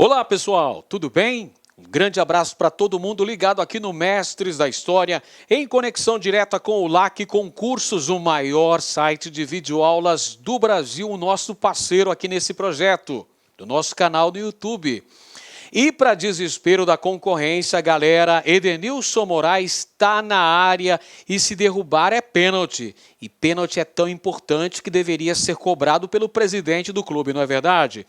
Olá pessoal, tudo bem? Um grande abraço para todo mundo ligado aqui no Mestres da História, em conexão direta com o LAC Concursos, o maior site de videoaulas do Brasil, o nosso parceiro aqui nesse projeto, do nosso canal do YouTube. E para desespero da concorrência, galera, Edenilson Moraes está na área e se derrubar é pênalti. E pênalti é tão importante que deveria ser cobrado pelo presidente do clube, não é verdade?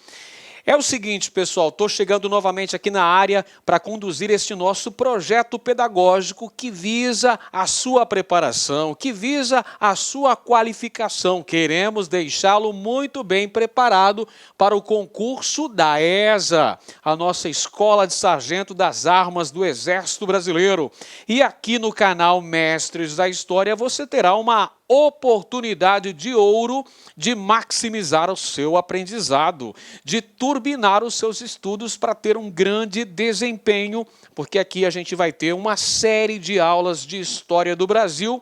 É o seguinte, pessoal, estou chegando novamente aqui na área para conduzir este nosso projeto pedagógico que visa a sua preparação, que visa a sua qualificação. Queremos deixá-lo muito bem preparado para o concurso da ESA, a nossa Escola de Sargento das Armas do Exército Brasileiro. E aqui no canal Mestres da História você terá uma oportunidade de ouro de maximizar o seu aprendizado, de turbinar os seus estudos para ter um grande desempenho, porque aqui a gente vai ter uma série de aulas de História do Brasil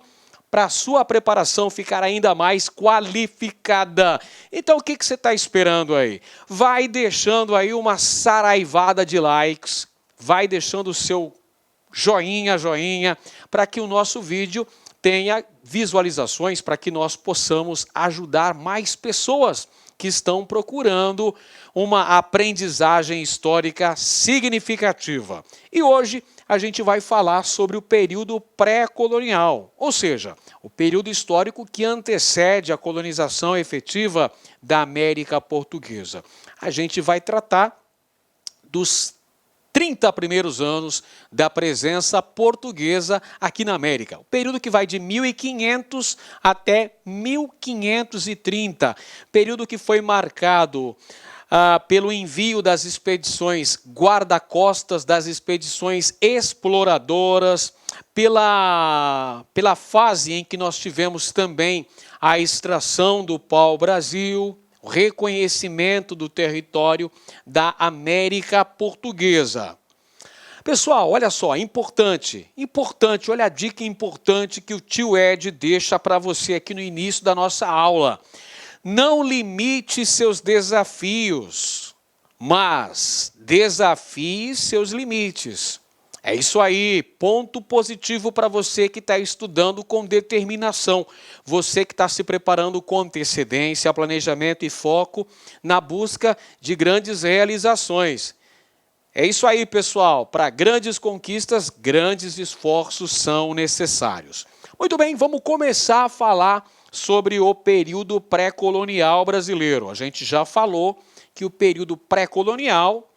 para a sua preparação ficar ainda mais qualificada. Então o que você está esperando aí? Vai deixando aí uma saraivada de likes, vai deixando o seu joinha, para que o nosso vídeo tenha visualizações, para que nós possamos ajudar mais pessoas que estão procurando uma aprendizagem histórica significativa. E hoje a gente vai falar sobre o período pré-colonial, ou seja, o período histórico que antecede a colonização efetiva da América Portuguesa. A gente vai tratar dos 30 primeiros anos da presença portuguesa aqui na América. O período que vai de 1500 até 1530. Período que foi marcado pelo envio das expedições guarda-costas, das expedições exploradoras, pela fase em que nós tivemos também a extração do pau-brasil, o reconhecimento do território da América Portuguesa. Pessoal, olha só, importante, olha a dica importante que o tio Ed deixa para você aqui no início da nossa aula. Não limite seus desafios, mas desafie seus limites. É isso aí, ponto positivo para você que está estudando com determinação, você que está se preparando com antecedência, planejamento e foco na busca de grandes realizações. É isso aí, pessoal, para grandes conquistas, grandes esforços são necessários. Muito bem, vamos começar a falar sobre o período pré-colonial brasileiro. A gente já falou que o período pré-colonial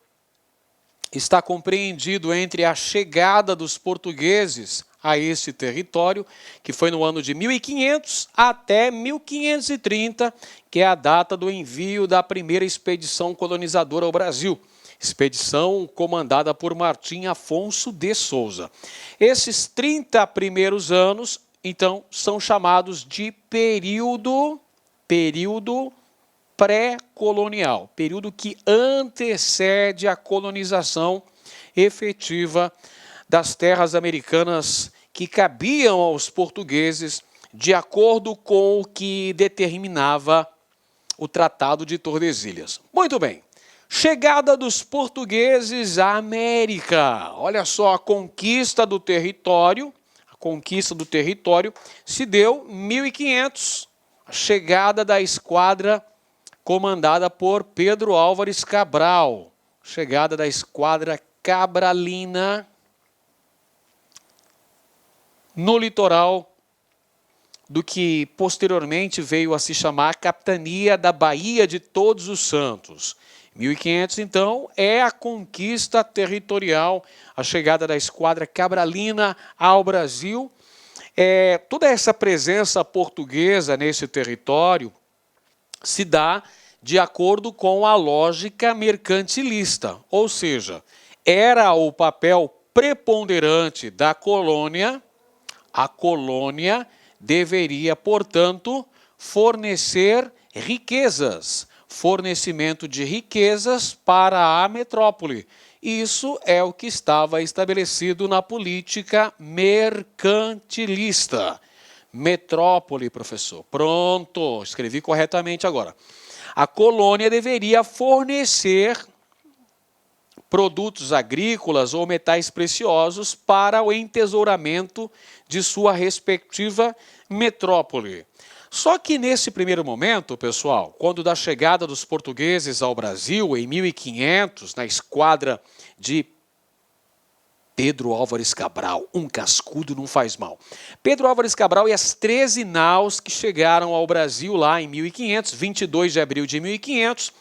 está compreendido entre a chegada dos portugueses a esse território, que foi no ano de 1500 até 1530, que é a data do envio da primeira expedição colonizadora ao Brasil. Expedição comandada por Martim Afonso de Souza. Esses 30 primeiros anos, então, são chamados de período pré-colonial, período que antecede a colonização efetiva das terras americanas que cabiam aos portugueses de acordo com o que determinava o Tratado de Tordesilhas. Muito bem, chegada dos portugueses à América. Olha só, a conquista do território se deu em 1500, a chegada da esquadra comandada por Pedro Álvares Cabral, chegada da esquadra cabralina no litoral do que posteriormente veio a se chamar Capitania da Baía de Todos os Santos. 1500, então, é a conquista territorial, a chegada da esquadra cabralina ao Brasil. Toda essa presença portuguesa nesse território se dá de acordo com a lógica mercantilista, ou seja, era o papel preponderante da colônia, a colônia deveria, portanto, fornecer riquezas, fornecimento de riquezas para a metrópole. Isso é o que estava estabelecido na política mercantilista. Metrópole, professor. Pronto, escrevi corretamente agora. A colônia deveria fornecer produtos agrícolas ou metais preciosos para o entesouramento de sua respectiva metrópole. Só que nesse primeiro momento, pessoal, quando da chegada dos portugueses ao Brasil, em 1500, na esquadra de Pedro Álvares Cabral, um cascudo não faz mal. Pedro Álvares Cabral e as 13 naus que chegaram ao Brasil lá em 1500, 22 de abril de 1500,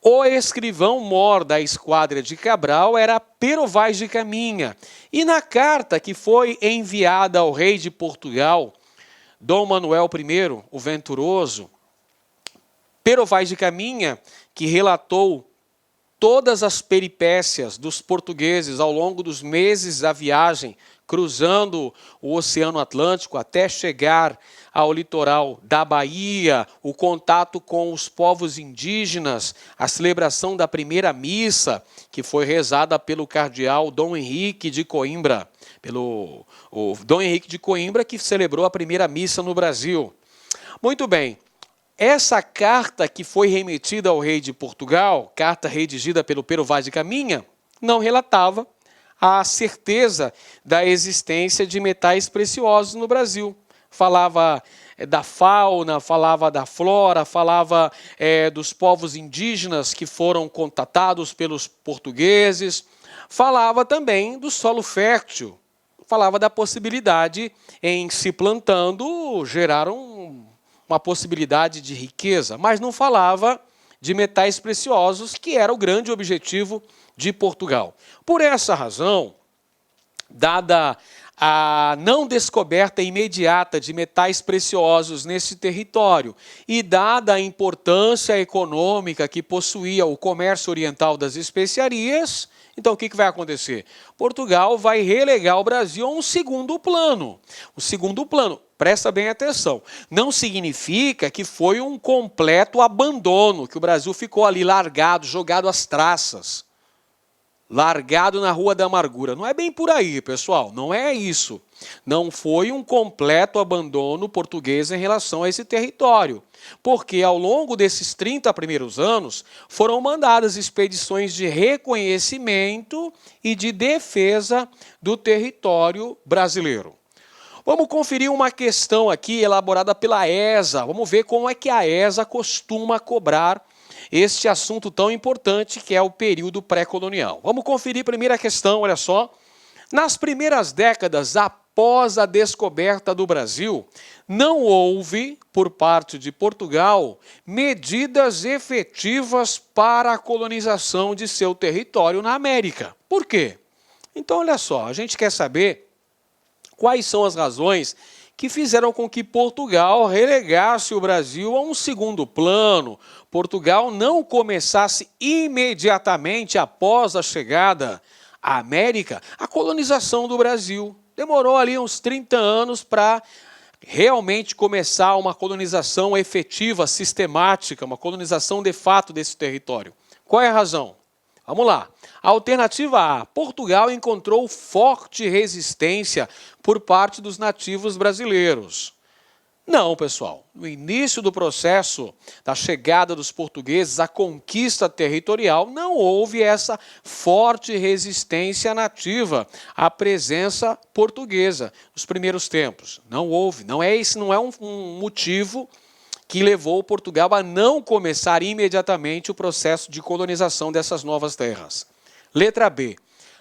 o escrivão-mor da esquadra de Cabral era Pero Vaz de Caminha. E na carta que foi enviada ao rei de Portugal, Dom Manuel I, o Venturoso, Pero Vaz de Caminha, que relatou todas as peripécias dos portugueses ao longo dos meses da viagem, cruzando o Oceano Atlântico até chegar ao litoral da Bahia, o contato com os povos indígenas, a celebração da primeira missa, que foi rezada pelo cardeal Dom Henrique de Coimbra, o Dom Henrique de Coimbra, que celebrou a primeira missa no Brasil. Muito bem. Essa carta que foi remetida ao rei de Portugal, carta redigida pelo Pero Vaz de Caminha, não relatava a certeza da existência de metais preciosos no Brasil. Falava da fauna, falava da flora, falava dos povos indígenas que foram contatados pelos portugueses, falava também do solo fértil, falava da possibilidade em se plantando gerar uma possibilidade de riqueza, mas não falava de metais preciosos, que era o grande objetivo de Portugal. Por essa razão, dada a não descoberta imediata de metais preciosos nesse território e dada a importância econômica que possuía o comércio oriental das especiarias, então o que vai acontecer? Portugal vai relegar o Brasil a um segundo plano. O segundo plano, presta bem atenção, não significa que foi um completo abandono, que o Brasil ficou ali largado, jogado às traças, largado na Rua da Amargura. Não é bem por aí, pessoal, não é isso. Não foi um completo abandono português em relação a esse território, porque ao longo desses 30 primeiros anos foram mandadas expedições de reconhecimento e de defesa do território brasileiro. Vamos conferir uma questão aqui elaborada pela ESA. Vamos ver como é que a ESA costuma cobrar este assunto tão importante que é o período pré-colonial. Vamos conferir a primeira questão, olha só. Nas primeiras décadas após a descoberta do Brasil, não houve, por parte de Portugal, medidas efetivas para a colonização de seu território na América. Por quê? Então, olha só, a gente quer saber quais são as razões que fizeram com que Portugal relegasse o Brasil a um segundo plano. Portugal não começasse imediatamente após a chegada à América a colonização do Brasil. Demorou ali uns 30 anos para realmente começar uma colonização efetiva, sistemática, uma colonização de fato desse território. Qual é a razão? Vamos lá. Alternativa A. Portugal encontrou forte resistência por parte dos nativos brasileiros. Não, pessoal. No início do processo da chegada dos portugueses à conquista territorial, não houve essa forte resistência nativa à presença portuguesa nos primeiros tempos. Não houve. Esse não é um motivo que levou Portugal a não começar imediatamente o processo de colonização dessas novas terras. Letra B.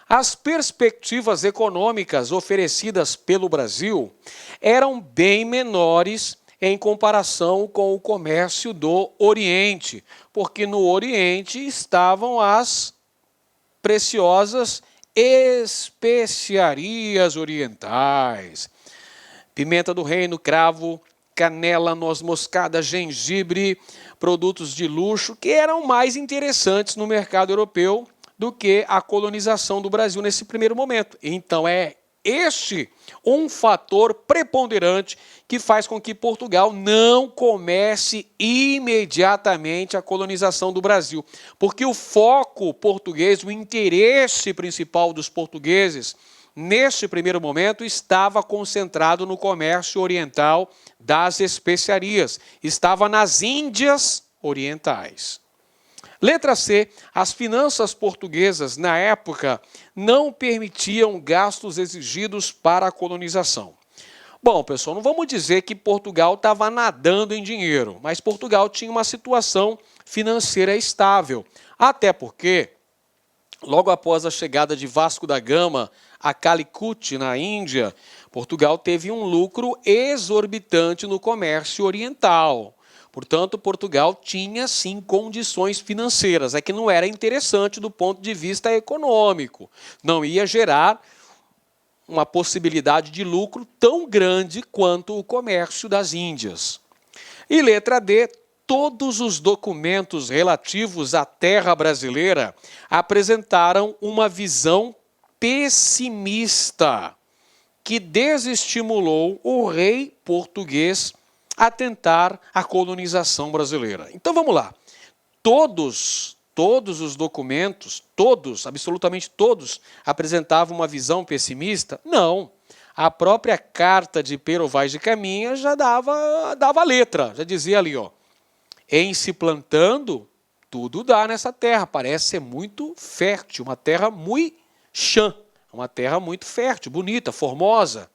As perspectivas econômicas oferecidas pelo Brasil eram bem menores em comparação com o comércio do Oriente, porque no Oriente estavam as preciosas especiarias orientais. Pimenta do reino, cravo, canela, noz moscada, gengibre, produtos de luxo, que eram mais interessantes no mercado europeu do que a colonização do Brasil nesse primeiro momento. Então é este um fator preponderante que faz com que Portugal não comece imediatamente a colonização do Brasil. Porque o foco português, o interesse principal dos portugueses, neste primeiro momento, estava concentrado no comércio oriental das especiarias. Estava nas Índias Orientais. Letra C, as finanças portuguesas, na época, não permitiam gastos exigidos para a colonização. Bom, pessoal, não vamos dizer que Portugal estava nadando em dinheiro, mas Portugal tinha uma situação financeira estável. Até porque, logo após a chegada de Vasco da Gama a Calicut, na Índia, Portugal teve um lucro exorbitante no comércio oriental. Portanto, Portugal tinha sim condições financeiras, é que não era interessante do ponto de vista econômico. Não ia gerar uma possibilidade de lucro tão grande quanto o comércio das Índias. E letra D, todos os documentos relativos à terra brasileira apresentaram uma visão pessimista, que desestimulou o rei português a tentar a colonização brasileira. Então vamos lá. Todos os documentos, absolutamente todos, apresentavam uma visão pessimista? Não. A própria carta de Pero Vaz de Caminha já dava letra, já dizia ali, ó, em se plantando, tudo dá nessa terra, parece ser muito fértil, uma terra muito chã, uma terra muito fértil, bonita, formosa.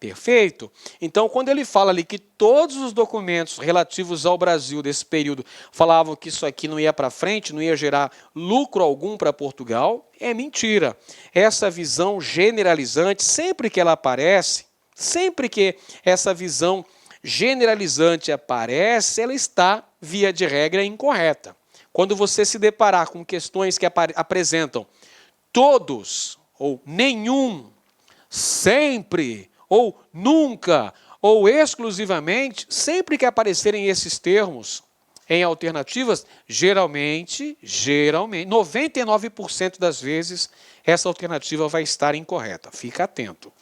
Perfeito? Então, quando ele fala ali que todos os documentos relativos ao Brasil desse período falavam que isso aqui não ia para frente, não ia gerar lucro algum para Portugal, é mentira. Essa visão generalizante, sempre que ela aparece, sempre que essa visão generalizante aparece, ela está, via de regra, incorreta. Quando você se deparar com questões que apresentam todos, ou nenhum, sempre, ou nunca, ou exclusivamente, sempre que aparecerem esses termos em alternativas, geralmente, 99% das vezes, essa alternativa vai estar incorreta. Fica atento.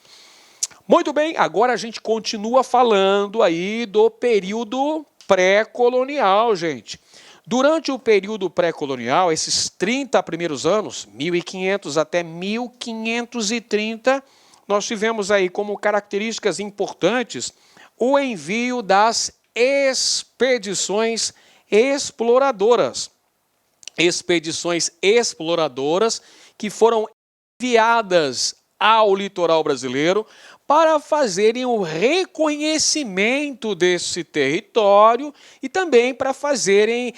Muito bem, agora a gente continua falando aí do período pré-colonial, gente. Durante o período pré-colonial, esses 30 primeiros anos, 1500 até 1530, nós tivemos aí como características importantes o envio das expedições exploradoras. Expedições exploradoras que foram enviadas ao litoral brasileiro para fazerem o reconhecimento desse território e também para fazerem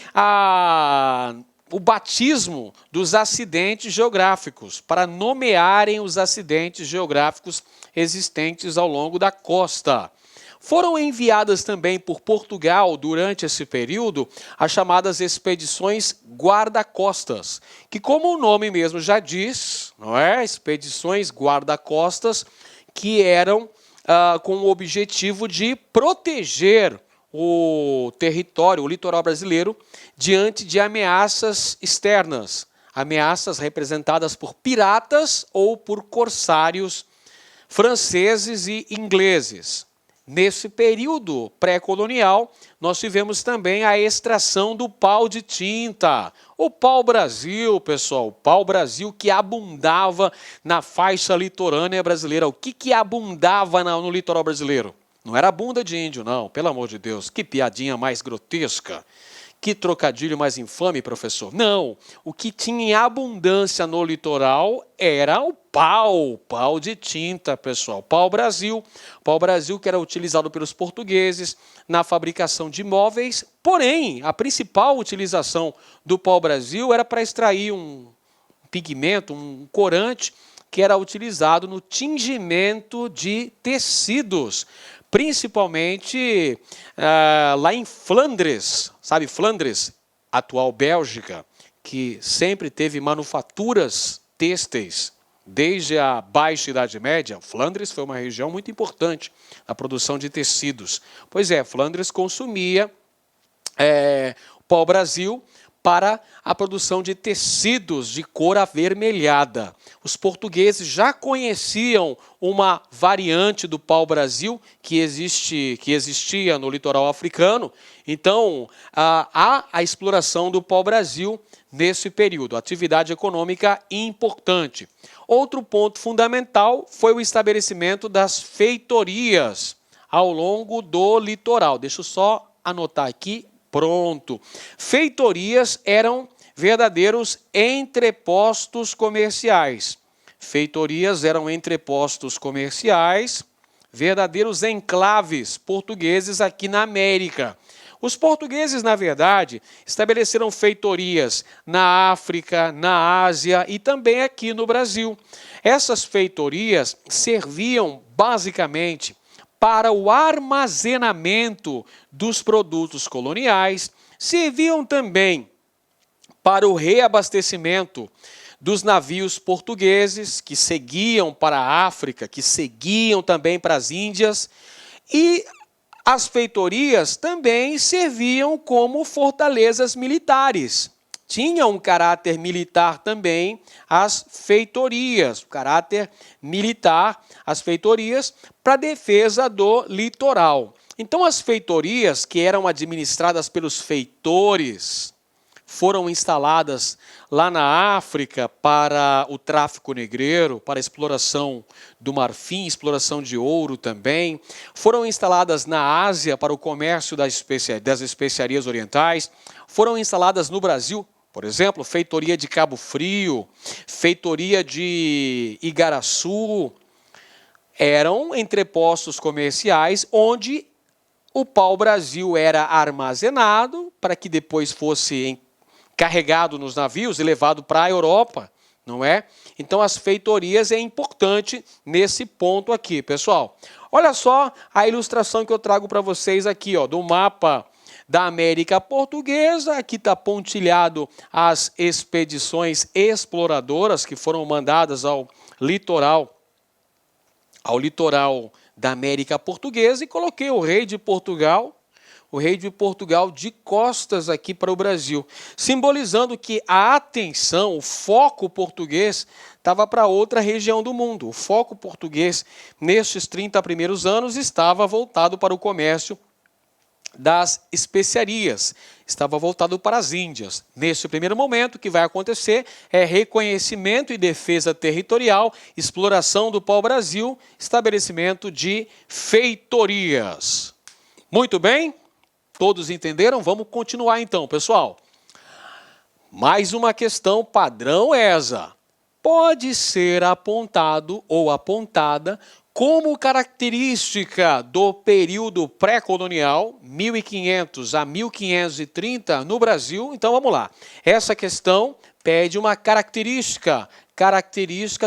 o batismo dos acidentes geográficos, para nomearem os acidentes geográficos existentes ao longo da costa. Foram enviadas também por Portugal, durante esse período, as chamadas expedições guarda-costas, que, como o nome mesmo já diz, não é? Expedições guarda-costas, que eram com o objetivo de proteger o território, o litoral brasileiro, diante de ameaças externas, ameaças representadas por piratas ou por corsários franceses e ingleses. Nesse período pré-colonial, nós tivemos também a extração do pau de tinta. O pau-brasil, pessoal, o pau-brasil que abundava na faixa litorânea brasileira. O que abundava no litoral brasileiro? Não era bunda de índio, não, pelo amor de Deus. Que piadinha mais grotesca. Que trocadilho mais infame, professor. Não, o que tinha em abundância no litoral era o pau de tinta, pessoal. Pau-brasil que era utilizado pelos portugueses na fabricação de móveis. Porém, a principal utilização do pau-brasil era para extrair um pigmento, um corante, que era utilizado no tingimento de tecidos, principalmente lá em Flandres, sabe Flandres, atual Bélgica, que sempre teve manufaturas têxteis desde a Baixa Idade Média. Flandres foi uma região muito importante na produção de tecidos. Pois é, Flandres consumia o pau-brasil para a produção de tecidos de cor avermelhada. Os portugueses já conheciam uma variante do pau-brasil que existia no litoral africano. Então, há a exploração do pau-brasil nesse período, atividade econômica importante. Outro ponto fundamental foi o estabelecimento das feitorias ao longo do litoral. Deixa eu só anotar aqui. Pronto. Feitorias eram verdadeiros entrepostos comerciais. Feitorias eram entrepostos comerciais, verdadeiros enclaves portugueses aqui na América. Os portugueses, na verdade, estabeleceram feitorias na África, na Ásia e também aqui no Brasil. Essas feitorias serviam basicamente para o armazenamento dos produtos coloniais, serviam também para o reabastecimento dos navios portugueses que seguiam para a África, que seguiam também para as Índias, e as feitorias também serviam como fortalezas militares. Tinha um caráter militar também as feitorias, o caráter militar, as feitorias, para a defesa do litoral. Então, as feitorias que eram administradas pelos feitores foram instaladas lá na África para o tráfico negreiro, para a exploração do marfim, exploração de ouro também. Foram instaladas na Ásia para o comércio das especiarias orientais. Foram instaladas no Brasil, por exemplo, feitoria de Cabo Frio, feitoria de Igaraçu. Eram entrepostos comerciais onde o pau-brasil era armazenado para que depois fosse carregado nos navios e levado para a Europa, não é? Então, as feitorias é importante nesse ponto aqui, pessoal. Olha só a ilustração que eu trago para vocês aqui, ó, do mapa da América Portuguesa. Aqui está pontilhado as expedições exploradoras que foram mandadas ao litoral da América Portuguesa, e coloquei o rei de Portugal de costas aqui para o Brasil, simbolizando que a atenção, o foco português estava para outra região do mundo. O foco português, nestes 30 primeiros anos, estava voltado para o comércio das especiarias, estava voltado para as Índias. Nesse primeiro momento, o que vai acontecer é reconhecimento e defesa territorial, exploração do pau-brasil, estabelecimento de feitorias. Muito bem? Todos entenderam? Vamos continuar então, pessoal. Mais uma questão padrão ESA. Pode ser apontado ou apontada como característica do período pré-colonial, 1500 a 1530, no Brasil. Então, vamos lá. Essa questão pede uma característica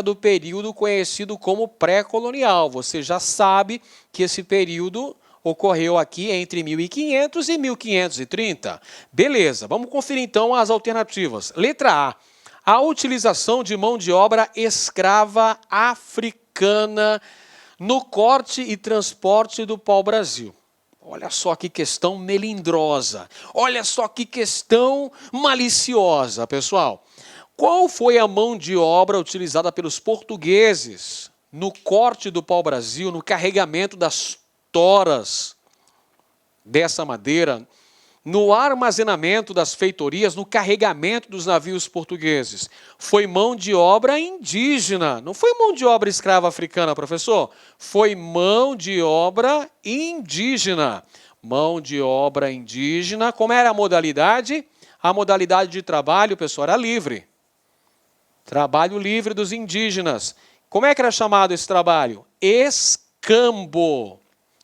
do período conhecido como pré-colonial. Você já sabe que esse período ocorreu aqui entre 1500 e 1530. Beleza, vamos conferir então as alternativas. Letra A utilização de mão de obra escrava africana no corte e transporte do pau-brasil. Olha só que questão melindrosa, olha só que questão maliciosa, pessoal. Qual foi a mão de obra utilizada pelos portugueses no corte do pau-brasil, no carregamento das toras dessa madeira, no armazenamento das feitorias, no carregamento dos navios portugueses? Foi mão de obra indígena, não foi mão de obra escrava africana, professor? Foi mão de obra indígena. Mão de obra indígena. Como era a modalidade? A modalidade de trabalho, pessoal, era livre. Trabalho livre dos indígenas. Como é que era chamado esse trabalho? Escambo.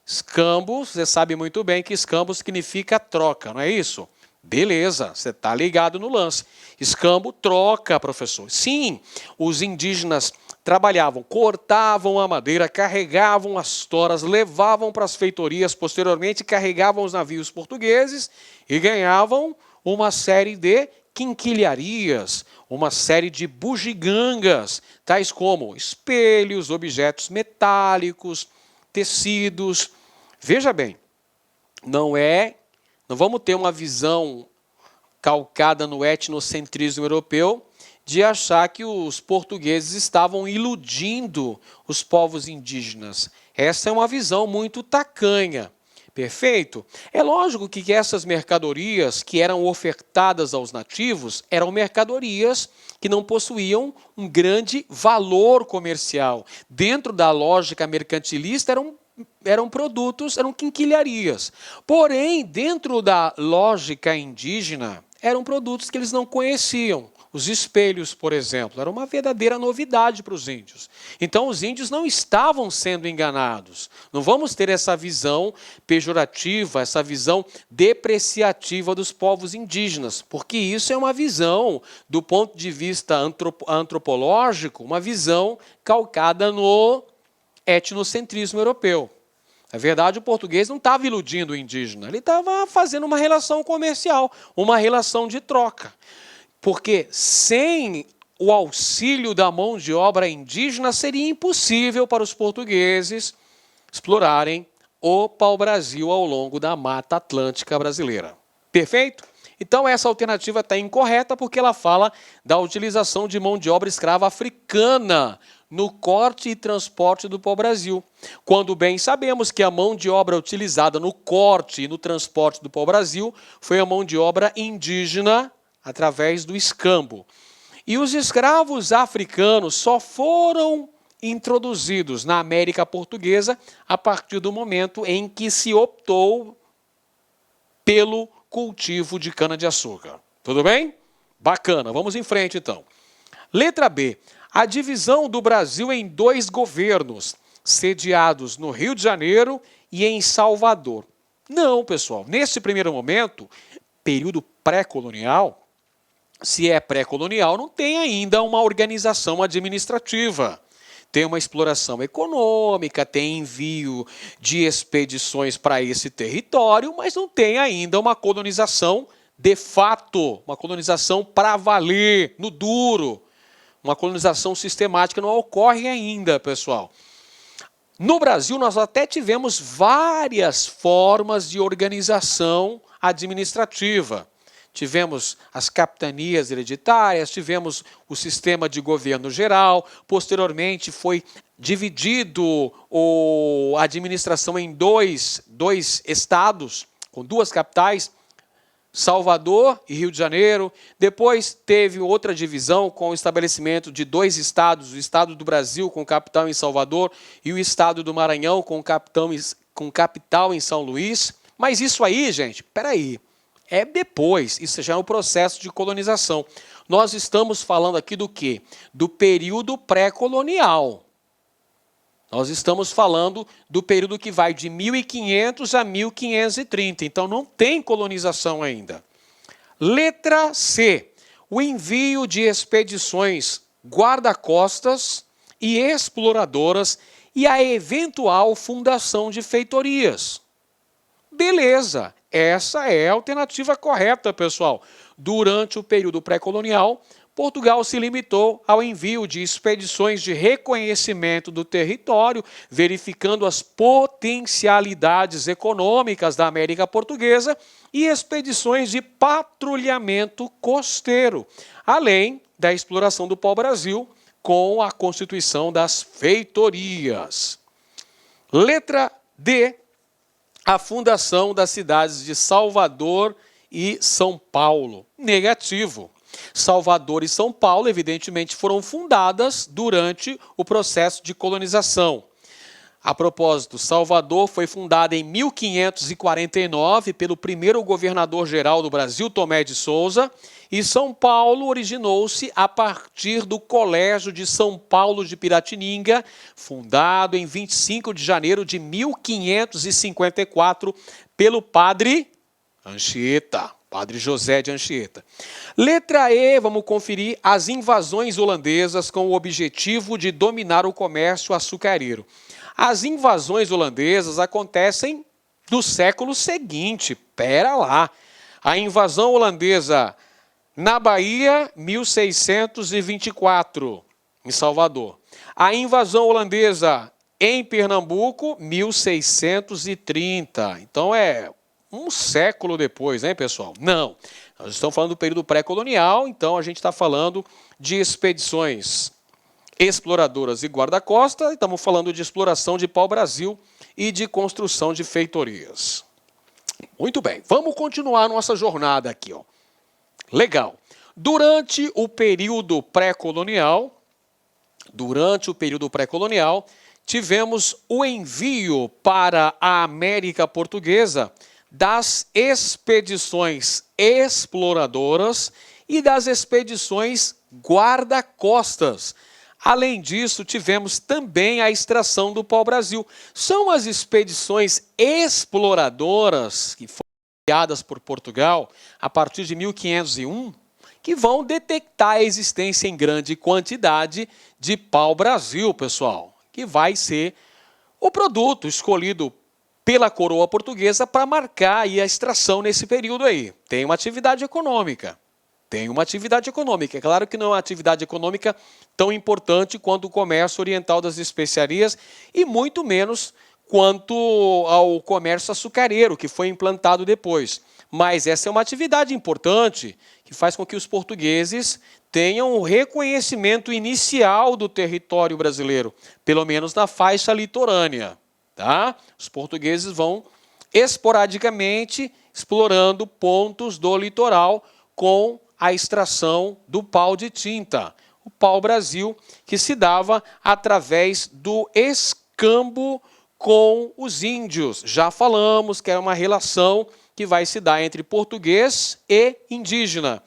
Escambo, você sabe muito bem que escambo significa troca, não é isso? Beleza, você está ligado no lance. Escambo, troca, professor. Sim, os indígenas trabalhavam, cortavam a madeira, carregavam as toras, levavam para as feitorias, posteriormente carregavam os navios portugueses e ganhavam uma série de quinquilharias, uma série de bugigangas, tais como espelhos, objetos metálicos, tecidos. Veja bem, não vamos ter uma visão calcada no etnocentrismo europeu de achar que os portugueses estavam iludindo os povos indígenas. Essa é uma visão muito tacanha. Perfeito? É lógico que essas mercadorias que eram ofertadas aos nativos eram mercadorias que não possuíam um grande valor comercial. Dentro da lógica mercantilista eram produtos, eram quinquilharias. Porém, dentro da lógica indígena, eram produtos que eles não conheciam. Os espelhos, por exemplo, era uma verdadeira novidade para os índios. Então, os índios não estavam sendo enganados. Não vamos ter essa visão pejorativa, essa visão depreciativa dos povos indígenas, porque isso é uma visão, do ponto de vista antropológico, uma visão calcada no etnocentrismo europeu. Na verdade, o português não estava iludindo o indígena, ele estava fazendo uma relação comercial, uma relação de troca. Porque sem o auxílio da mão de obra indígena seria impossível para os portugueses explorarem o pau-brasil ao longo da Mata Atlântica brasileira. Perfeito? Então essa alternativa está incorreta porque ela fala da utilização de mão de obra escrava africana no corte e transporte do pau-brasil. Quando bem sabemos que a mão de obra utilizada no corte e no transporte do pau-brasil foi a mão de obra indígena através do escambo. E os escravos africanos só foram introduzidos na América Portuguesa a partir do momento em que se optou pelo cultivo de cana-de-açúcar. Tudo bem? Bacana, vamos em frente então. Letra B. A divisão do Brasil em 2 governos, sediados no Rio de Janeiro e em Salvador. Não, pessoal, nesse primeiro momento, período pré-colonial, se é pré-colonial, não tem ainda uma organização administrativa. Tem uma exploração econômica, tem envio de expedições para esse território, mas não tem ainda uma colonização de fato, uma colonização para valer, no duro. Uma colonização sistemática não ocorre ainda, pessoal. No Brasil, nós até tivemos várias formas de organização administrativa. Tivemos as capitanias hereditárias, tivemos o sistema de governo geral, posteriormente foi dividido a administração em dois estados, com 2 capitais, Salvador e Rio de Janeiro. Depois teve outra divisão com o estabelecimento de 2 estados, o estado do Brasil com capital em Salvador e o estado do Maranhão com capital em São Luís. Mas isso aí, gente, peraí. É depois, isso já é um processo de colonização. Nós estamos falando aqui do quê? Do período pré-colonial. Nós estamos falando do período que vai de 1500 a 1530, então não tem colonização ainda. Letra C. O envio de expedições guarda-costas e exploradoras e a eventual fundação de feitorias. Beleza. Essa é a alternativa correta, pessoal. Durante o período pré-colonial, Portugal se limitou ao envio de expedições de reconhecimento do território, verificando as potencialidades econômicas da América Portuguesa e expedições de patrulhamento costeiro, além da exploração do pau-brasil com a constituição das feitorias. Letra D. A fundação das cidades de Salvador e São Paulo. Negativo. Salvador e São Paulo, evidentemente, foram fundadas durante o processo de colonização. A propósito, Salvador foi fundada em 1549 pelo primeiro governador-geral do Brasil, Tomé de Souza, e São Paulo originou-se a partir do Colégio de São Paulo de Piratininga, fundado em 25 de janeiro de 1554 pelo padre Anchieta, padre José de Anchieta. Letra E, vamos conferir as invasões holandesas com o objetivo de dominar o comércio açucareiro. As invasões holandesas acontecem no século seguinte, pera lá. A invasão holandesa na Bahia, 1624, em Salvador. A invasão holandesa em Pernambuco, 1630. Então é um século depois, hein, pessoal? Não, nós estamos falando do período pré-colonial, então a gente está falando de expedições exploradoras e guarda-costa, e estamos falando de exploração de pau-brasil e de construção de feitorias. Muito bem, vamos continuar nossa jornada aqui, ó. Legal. Durante o período pré-colonial, tivemos o envio para a América Portuguesa das expedições exploradoras e das expedições guarda-costas. Além disso, tivemos também a extração do pau-brasil. São as expedições exploradoras que foram criadas por Portugal a partir de 1501, que vão detectar a existência em grande quantidade de pau-brasil, pessoal, que vai ser o produto escolhido pela coroa portuguesa para marcar aí a extração nesse período aí. Tem uma atividade econômica. Tem uma atividade econômica. É claro que não é uma atividade econômica tão importante quanto o comércio oriental das especiarias e muito menos quanto ao comércio açucareiro, que foi implantado depois. Mas essa é uma atividade importante que faz com que os portugueses tenham o reconhecimento inicial do território brasileiro, pelo menos na faixa litorânea. Tá? Os portugueses vão esporadicamente explorando pontos do litoral com a extração do pau de tinta, o pau-brasil, que se dava através do escambo com os índios. Já falamos que é uma relação que vai se dar entre português e indígena,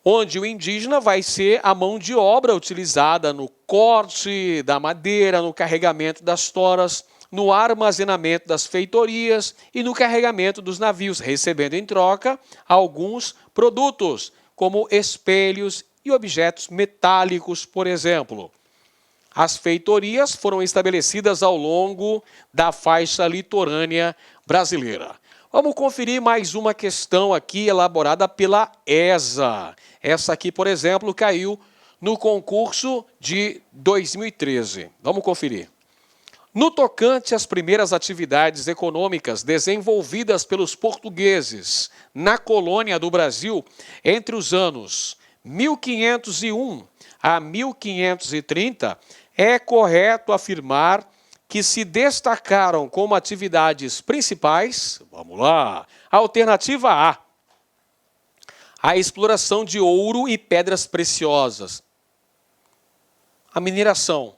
onde o indígena vai ser a mão de obra utilizada no corte da madeira, no carregamento das toras, no armazenamento das feitorias e no carregamento dos navios, recebendo em troca alguns produtos, como espelhos e objetos metálicos, por exemplo. As feitorias foram estabelecidas ao longo da faixa litorânea brasileira. Vamos conferir mais uma questão aqui elaborada pela ESA. Essa aqui, por exemplo, caiu no concurso de 2013. Vamos conferir. No tocante às primeiras atividades econômicas desenvolvidas pelos portugueses na colônia do Brasil entre os anos 1501 a 1530, é correto afirmar que se destacaram como atividades principais, vamos lá, alternativa A, a exploração de ouro e pedras preciosas. A mineração.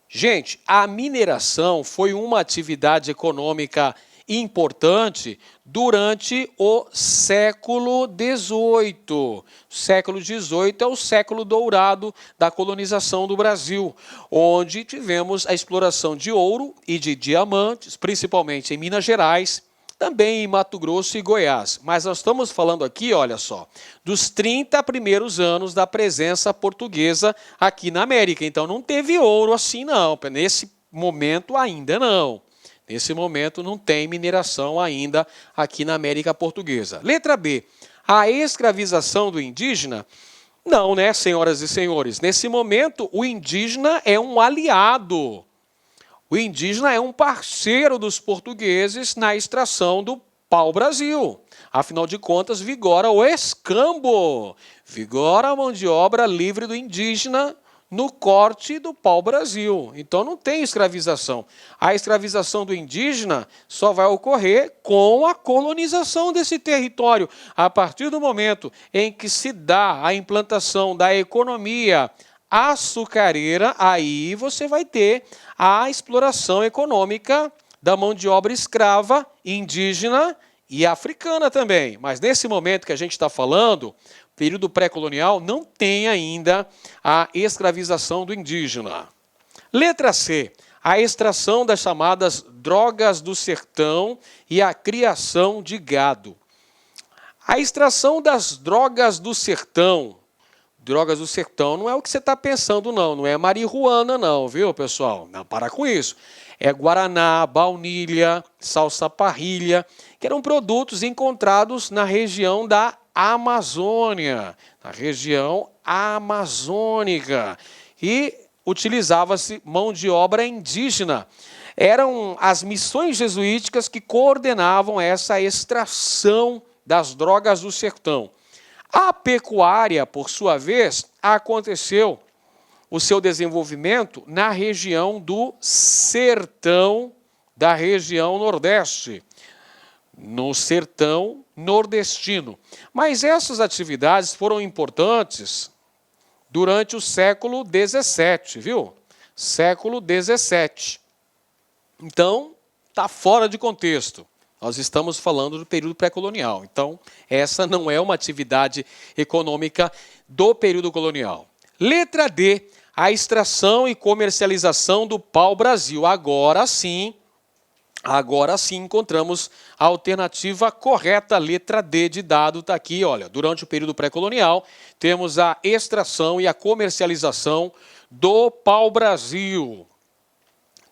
Gente, a mineração foi uma atividade econômica importante durante o século XVIII. O século XVIII é o século dourado da colonização do Brasil, onde tivemos a exploração de ouro e de diamantes, principalmente em Minas Gerais, também em Mato Grosso e Goiás. Mas nós estamos falando aqui, olha só, dos 30 primeiros anos da presença portuguesa aqui na América. Então não teve ouro assim não, nesse momento ainda não. Nesse momento não tem mineração ainda aqui na América Portuguesa. Letra B, a escravização do indígena? Não, né, senhoras e senhores? Nesse momento o indígena é um aliado. O indígena é um parceiro dos portugueses na extração do pau-brasil. Afinal de contas, vigora o escambo, vigora a mão de obra livre do indígena no corte do pau-brasil. Então não tem escravização. A escravização do indígena só vai ocorrer com a colonização desse território. A partir do momento em que se dá a implantação da economia açucareira, aí você vai ter a exploração econômica da mão de obra escrava, indígena e africana também. Mas nesse momento que a gente está falando, período pré-colonial, não tem ainda a escravização do indígena. Letra C, a extração das chamadas drogas do sertão e a criação de gado. A extração das drogas do sertão não é o que você está pensando, não é marihuana não, viu, pessoal? Não, para com isso. É guaraná, baunilha, salsa parrilha, que eram produtos encontrados na região da Amazônia, na região amazônica. E utilizava-se mão de obra indígena. Eram as missões jesuíticas que coordenavam essa extração das drogas do sertão. A pecuária, por sua vez, aconteceu o seu desenvolvimento na região do sertão da região nordeste, no sertão nordestino. Mas essas atividades foram importantes durante o século XVII, viu? Século XVII. Então, está fora de contexto. Nós estamos falando do período pré-colonial. Então, essa não é uma atividade econômica do período colonial. Letra D, a extração e comercialização do pau-brasil. Agora sim encontramos a alternativa correta, letra D de dado, está aqui, olha, durante o período pré-colonial, temos a extração e a comercialização do pau-brasil.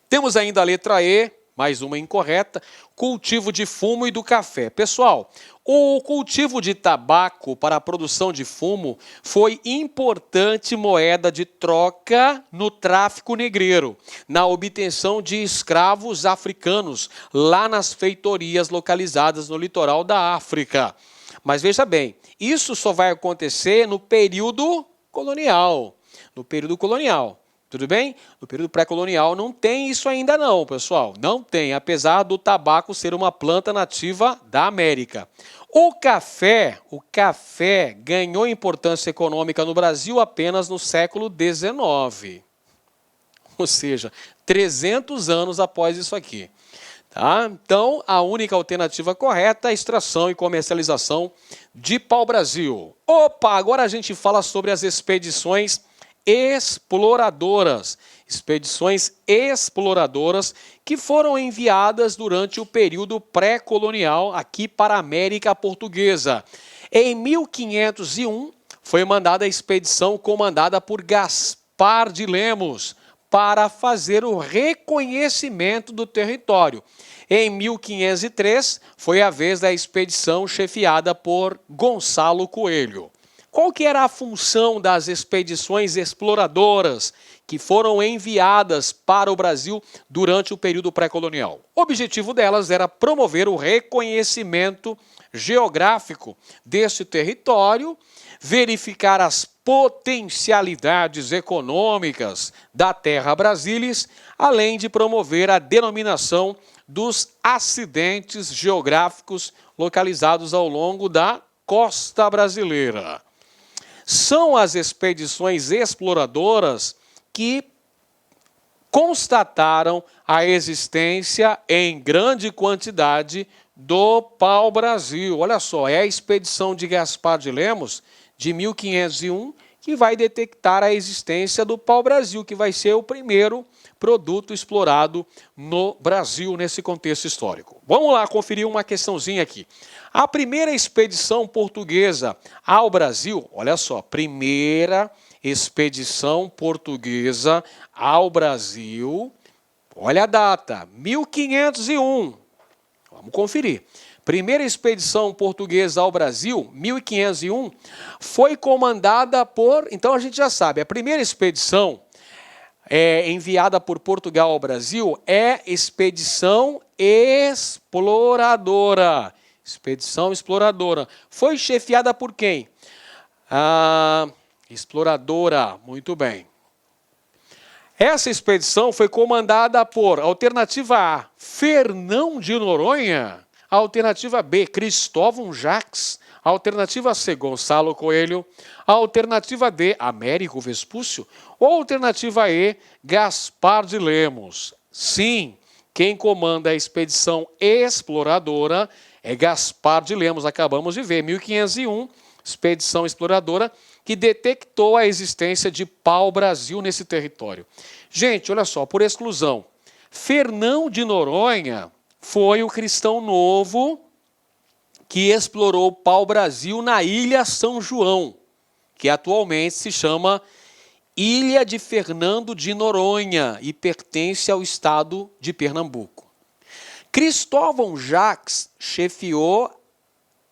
Temos ainda a letra E, mais uma incorreta, cultivo de fumo e do café. Pessoal, o cultivo de tabaco para a produção de fumo foi importante moeda de troca no tráfico negreiro, na obtenção de escravos africanos lá nas feitorias localizadas no litoral da África. Mas veja bem, isso só vai acontecer no período colonial. No período colonial. Tudo bem? No período pré-colonial não tem isso ainda não, pessoal. Não tem, apesar do tabaco ser uma planta nativa da América. O café ganhou importância econômica no Brasil apenas no século XIX. Ou seja, 300 anos após isso aqui. Tá? Então, a única alternativa correta é a extração e comercialização de pau-brasil. Opa, agora a gente fala sobre as expedições exploradoras que foram enviadas durante o período pré-colonial aqui para a América Portuguesa. Em 1501, foi mandada a expedição comandada por Gaspar de Lemos para fazer o reconhecimento do território. Em 1503, foi a vez da expedição chefiada por Gonçalo Coelho. Qual que era a função das expedições exploradoras que foram enviadas para o Brasil durante o período pré-colonial? O objetivo delas era promover o reconhecimento geográfico desse território, verificar as potencialidades econômicas da terra brasilis, além de promover a denominação dos acidentes geográficos localizados ao longo da costa brasileira. São as expedições exploradoras que constataram a existência em grande quantidade do pau-brasil. Olha só, é a expedição de Gaspar de Lemos, de 1501, que vai detectar a existência do pau-brasil, que vai ser o primeiro produto explorado no Brasil nesse contexto histórico. Vamos lá conferir uma questãozinha aqui. A primeira expedição portuguesa ao Brasil, olha só, primeira expedição portuguesa ao Brasil, olha a data, 1501. Vamos conferir. Primeira expedição portuguesa ao Brasil, 1501, foi comandada por... Então a gente já sabe, a primeira expedição enviada por Portugal ao Brasil é expedição exploradora. Expedição exploradora. Foi chefiada por quem? Exploradora, muito bem. Essa expedição foi comandada por, alternativa A, Fernão de Noronha, alternativa B, Cristóvão Jacques, alternativa C, Gonçalo Coelho, alternativa D, Américo Vespúcio, ou alternativa E, Gaspar de Lemos. Sim, quem comanda a expedição exploradora é Gaspar de Lemos, acabamos de ver, 1501, expedição exploradora, que detectou a existência de pau-brasil nesse território. Gente, olha só, por exclusão, Fernão de Noronha foi o cristão novo que explorou o pau-brasil na Ilha São João, que atualmente se chama Ilha de Fernando de Noronha e pertence ao estado de Pernambuco. Cristóvão Jacques chefiou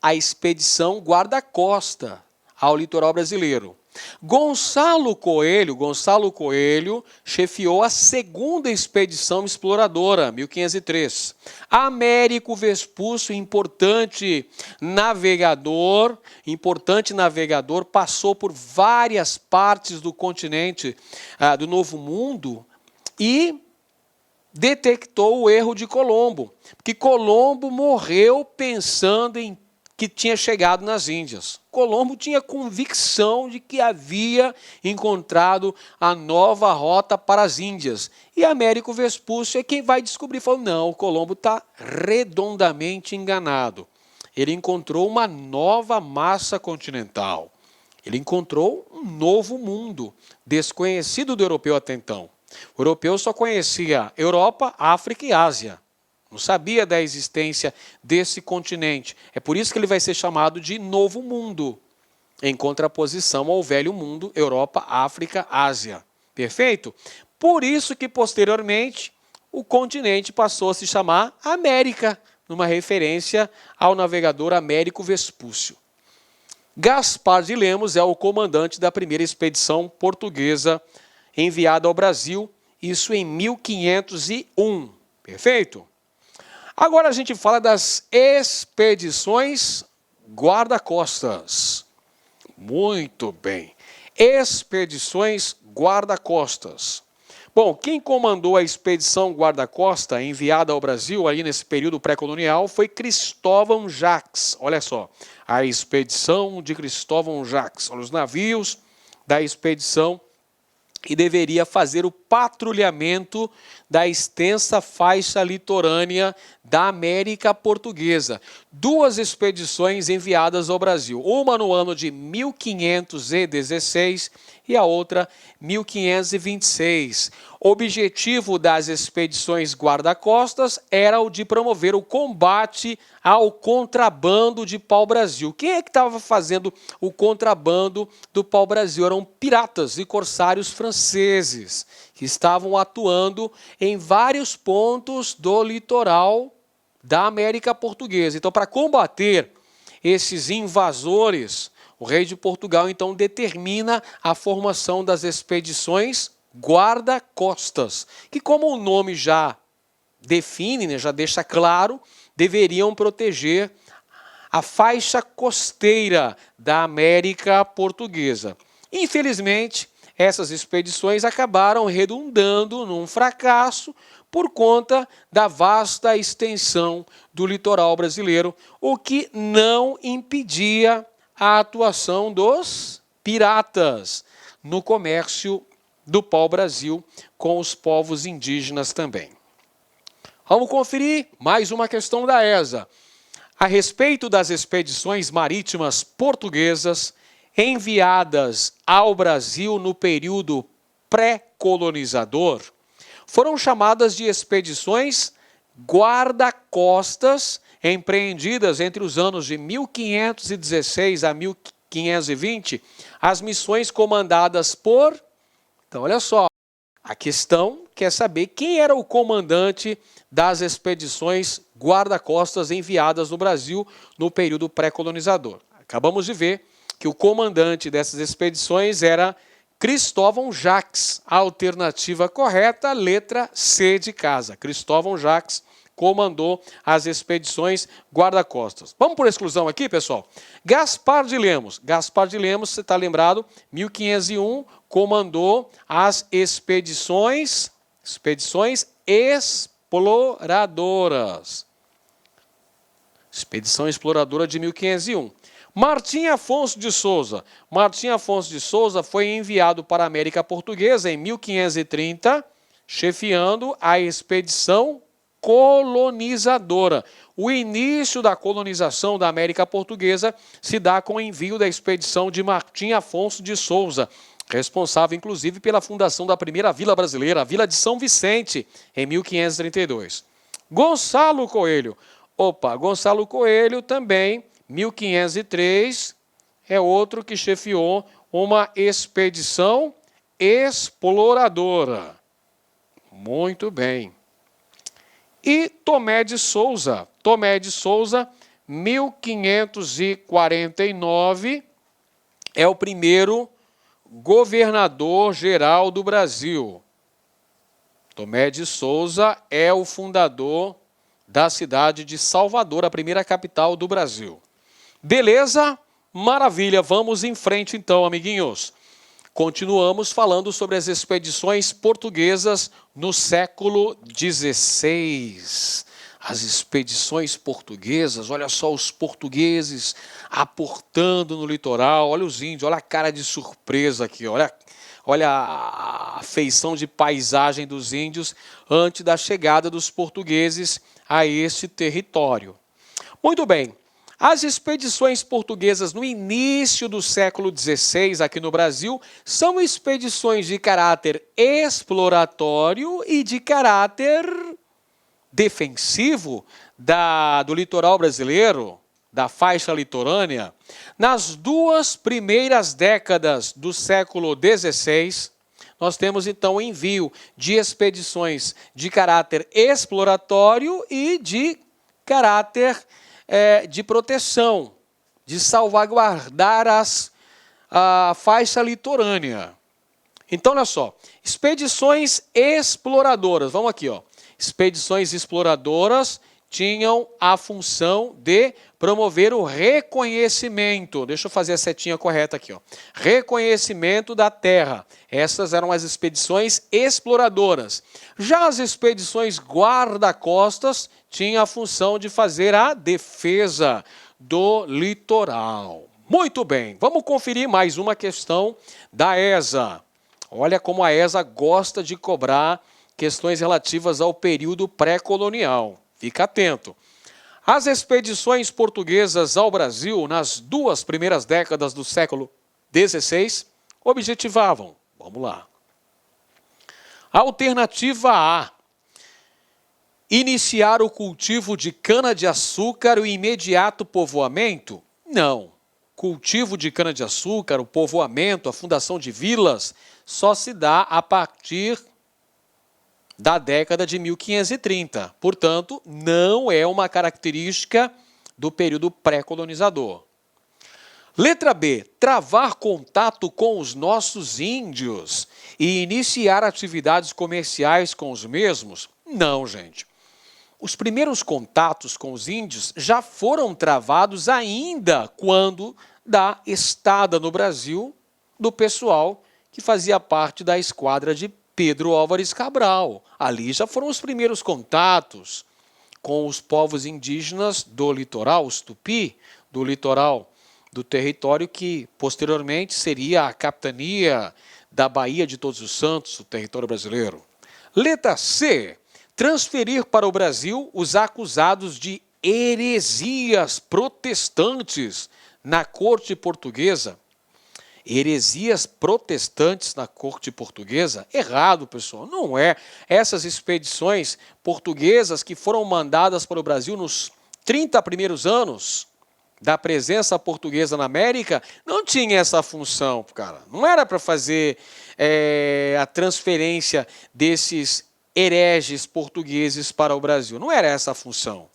a expedição guarda-costa ao litoral brasileiro. Gonçalo Coelho chefiou a segunda expedição exploradora, 1503. Américo Vespúcio, importante navegador, passou por várias partes do continente do Novo Mundo e detectou o erro de Colombo, porque Colombo morreu pensando em que tinha chegado nas Índias. Colombo tinha convicção de que havia encontrado a nova rota para as Índias. E Américo Vespúcio é quem vai descobrir. Falou, não, o Colombo está redondamente enganado. Ele encontrou uma nova massa continental. Ele encontrou um novo mundo, desconhecido do europeu até então. O europeu só conhecia Europa, África e Ásia. Não sabia da existência desse continente. É por isso que ele vai ser chamado de Novo Mundo, em contraposição ao Velho Mundo, Europa, África, Ásia. Perfeito? Por isso que, posteriormente, o continente passou a se chamar América, numa referência ao navegador Américo Vespúcio. Gaspar de Lemos é o comandante da primeira expedição portuguesa enviada ao Brasil, isso em 1501. Perfeito? Agora a gente fala das expedições guarda-costas. Muito bem. Expedições guarda-costas. Bom, quem comandou a expedição guarda-costa enviada ao Brasil ali nesse período pré-colonial foi Cristóvão Jacques. Olha só, a expedição de Cristóvão Jacques. Olha os navios da expedição que deveria fazer o patrulhamento da extensa faixa litorânea da América Portuguesa. Duas expedições enviadas ao Brasil, uma no ano de 1516 e a outra 1526. O objetivo das expedições guarda-costas era o de promover o combate ao contrabando de pau-brasil. Quem é que estava fazendo o contrabando do pau-brasil? Eram piratas e corsários franceses, que estavam atuando em vários pontos do litoral da América Portuguesa. Então, para combater esses invasores, o rei de Portugal, então, determina a formação das expedições guarda-costas, que, como o nome já define, né, já deixa claro, deveriam proteger a faixa costeira da América Portuguesa. Infelizmente, essas expedições acabaram redundando num fracasso por conta da vasta extensão do litoral brasileiro, o que não impedia a atuação dos piratas no comércio do pau-brasil com os povos indígenas também. Vamos conferir mais uma questão da ESA. A respeito das expedições marítimas portuguesas enviadas ao Brasil no período pré-colonizador, foram chamadas de expedições guarda-costas, empreendidas entre os anos de 1516 a 1520, as missões comandadas por... Então, olha só, a questão quer saber quem era o comandante das expedições guarda-costas enviadas no Brasil no período pré-colonizador. Acabamos de ver que o comandante dessas expedições era Cristóvão Jacques. A alternativa correta, letra C de casa. Cristóvão Jacques comandou as expedições guarda-costas. Vamos por exclusão aqui, pessoal? Gaspar de Lemos. Gaspar de Lemos, você está lembrado, 1501, comandou as expedições exploradoras. Expedição exploradora de 1501. Martim Afonso de Souza. Martim Afonso de Souza foi enviado para a América Portuguesa em 1530, chefiando a expedição colonizadora. O início da colonização da América Portuguesa se dá com o envio da expedição de Martim Afonso de Souza, responsável inclusive pela fundação da primeira vila brasileira, a Vila de São Vicente, em 1532. Gonçalo Coelho. Gonçalo Coelho também, 1503, é outro que chefiou uma expedição exploradora. Muito bem. E Tomé de Souza. Tomé de Souza, 1549, é o primeiro governador-geral do Brasil. Tomé de Souza é o fundador da cidade de Salvador, a primeira capital do Brasil. Beleza? Maravilha. Vamos em frente então, amiguinhos. Continuamos falando sobre as expedições portuguesas no século XVI. as expedições portuguesas, olha só os portugueses aportando no litoral, olha os índios, olha a cara de surpresa aqui, olha a feição de paisagem dos índios antes da chegada dos portugueses a esse território. Muito bem, as expedições portuguesas no início do século XVI aqui no Brasil são expedições de caráter exploratório e de caráter defensivo do litoral brasileiro, da faixa litorânea. Nas duas primeiras décadas do século XVI, nós temos então o envio de expedições de caráter exploratório e de caráter de proteção, de salvaguardar a faixa litorânea. Então, olha só, expedições exploradoras, vamos aqui, ó. Expedições exploradoras tinham a função de promover o reconhecimento. Deixa eu fazer a setinha correta aqui, ó. Reconhecimento da terra. Essas eram as expedições exploradoras. Já as expedições guarda-costas tinham a função de fazer a defesa do litoral. Muito bem, vamos conferir mais uma questão da ESA. Olha como a ESA gosta de cobrar questões relativas ao período pré-colonial. Fica atento. As expedições portuguesas ao Brasil, nas duas primeiras décadas do século XVI, objetivavam, vamos lá. Alternativa A, iniciar o cultivo de cana-de-açúcar e o imediato povoamento? Não. Cultivo de cana-de-açúcar, o povoamento, a fundação de vilas, só se dá a partir da década de 1530. Portanto, não é uma característica do período pré-colonizador. Letra B, travar contato com os nossos índios e iniciar atividades comerciais com os mesmos? Não, gente. Os primeiros contatos com os índios já foram travados ainda quando da estada no Brasil do pessoal que fazia parte da esquadra de Pedro Álvares Cabral. Ali já foram os primeiros contatos com os povos indígenas do litoral, os tupi, do litoral do território que posteriormente seria a capitania da Baía de Todos os Santos, o território brasileiro. Letra C, transferir para o Brasil os acusados de heresias protestantes na corte portuguesa. Heresias protestantes na corte portuguesa? Errado, pessoal, não é. Essas expedições portuguesas que foram mandadas para o Brasil nos 30 primeiros anos da presença portuguesa na América, não tinha essa função, cara. Não era para fazer a transferência desses hereges portugueses para o Brasil. Não era essa a função.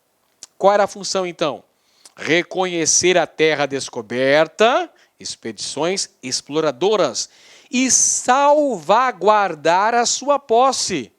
Qual era a função, então? Reconhecer a terra descoberta, expedições exploradoras, e salvaguardar a sua posse,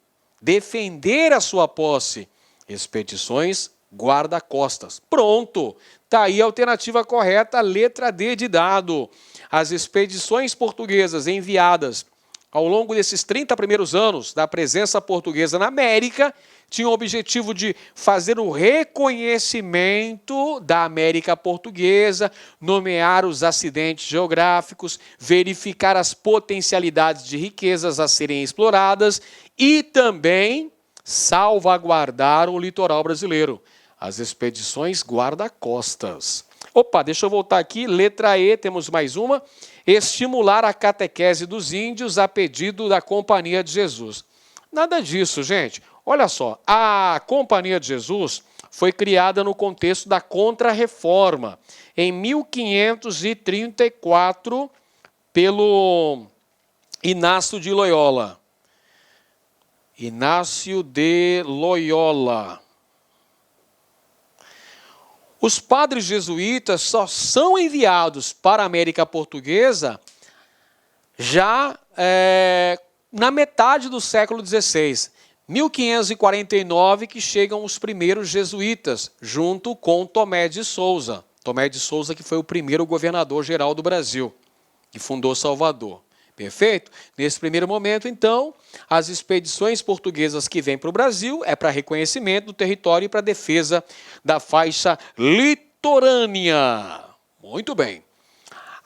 defender a sua posse, expedições guarda-costas. Pronto, está aí a alternativa correta, letra D de dado. As expedições portuguesas enviadas ao longo desses 30 primeiros anos da presença portuguesa na América tinham o objetivo de fazer o reconhecimento da América portuguesa, nomear os acidentes geográficos, verificar as potencialidades de riquezas a serem exploradas e também salvaguardar o litoral brasileiro. As expedições guarda-costas. Opa, deixa eu voltar aqui. Letra E, temos mais uma. Estimular a catequese dos índios a pedido da Companhia de Jesus. Nada disso, gente. Olha só, a Companhia de Jesus foi criada no contexto da Contra-Reforma, em 1534, pelo Inácio de Loyola. Inácio de Loyola. Os padres jesuítas só são enviados para a América Portuguesa já na metade do século XVI. 1549 que chegam os primeiros jesuítas, junto com Tomé de Souza. Tomé de Souza que foi o primeiro governador geral do Brasil, que fundou Salvador. Perfeito? Nesse primeiro momento, então, as expedições portuguesas que vêm para o Brasil é para reconhecimento do território e para defesa da faixa litorânea. Muito bem.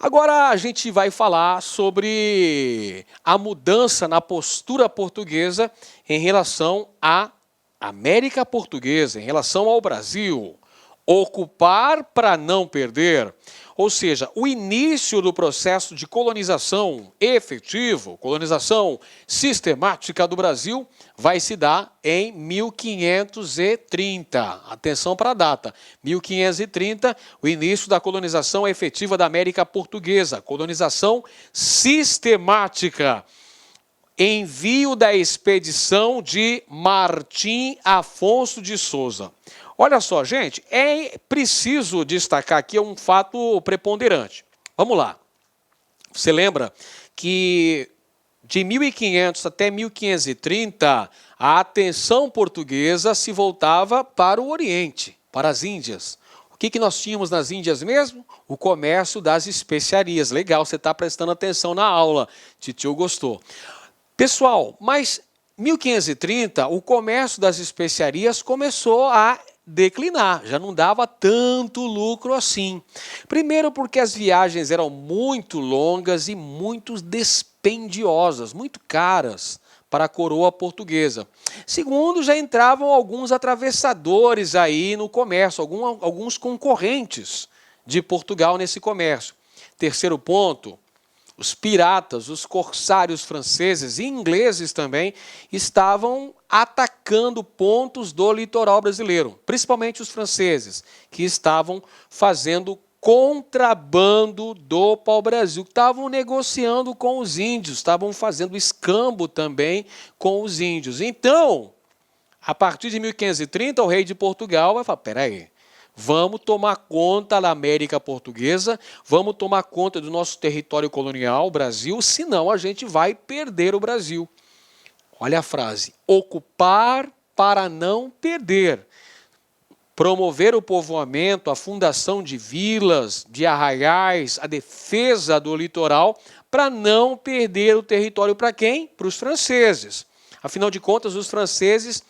Agora a gente vai falar sobre a mudança na postura portuguesa em relação à América Portuguesa, em relação ao Brasil. Ocupar para não perder. Ou seja, o início do processo de colonização efetivo, colonização sistemática do Brasil, vai se dar em 1530. Atenção para a data. 1530, o início da colonização efetiva da América Portuguesa. Colonização sistemática. Envio da expedição de Martim Afonso de Souza. Olha só, gente, é preciso destacar aqui um fato preponderante. Vamos lá. Você lembra que de 1500 até 1530, a atenção portuguesa se voltava para o Oriente, para as Índias. O que nós tínhamos nas Índias mesmo? O comércio das especiarias. Legal, você está prestando atenção na aula. Titio gostou. Pessoal, mas 1530, o comércio das especiarias começou a declinar, já não dava tanto lucro assim. Primeiro porque as viagens eram muito longas e muito dispendiosas, muito caras para a coroa portuguesa. Segundo, já entravam alguns atravessadores aí no comércio, alguns concorrentes de Portugal nesse comércio. Terceiro ponto, os piratas, os corsários franceses e ingleses também estavam atacando pontos do litoral brasileiro, principalmente os franceses, que estavam fazendo contrabando do pau-brasil, que estavam negociando com os índios, estavam fazendo escambo também com os índios. Então, a partir de 1530, o rei de Portugal vai falar, peraí, vamos tomar conta da América Portuguesa, vamos tomar conta do nosso território colonial, o Brasil, senão a gente vai perder o Brasil. Olha a frase, ocupar para não perder. Promover o povoamento, a fundação de vilas, de arraiais, a defesa do litoral, para não perder o território para quem? Para os franceses. Afinal de contas, os franceses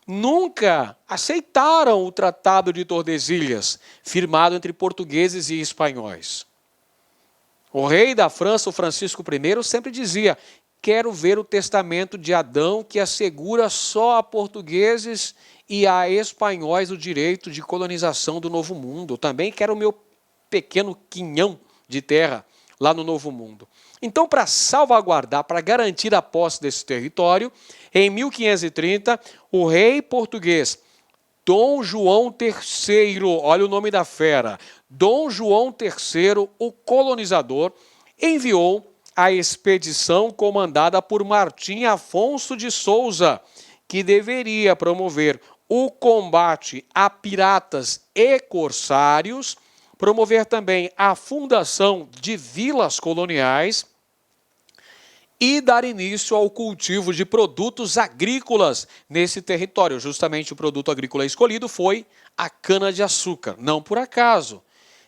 nunca aceitaram o Tratado de Tordesilhas, firmado entre portugueses e espanhóis. O rei da França, o Francisco I, sempre dizia, quero ver o testamento de Adão que assegura só a portugueses e a espanhóis o direito de colonização do Novo Mundo. Eu também quero o meu pequeno quinhão de terra lá no Novo Mundo. Então, para salvaguardar, para garantir a posse desse território, em 1530, o rei português Dom João III, olha o nome da fera, Dom João III, o colonizador, enviou a expedição comandada por Martim Afonso de Souza, que deveria promover o combate a piratas e corsários, promover também a fundação de vilas coloniais e dar início ao cultivo de produtos agrícolas nesse território. Justamente o produto agrícola escolhido foi a cana-de-açúcar, não por acaso.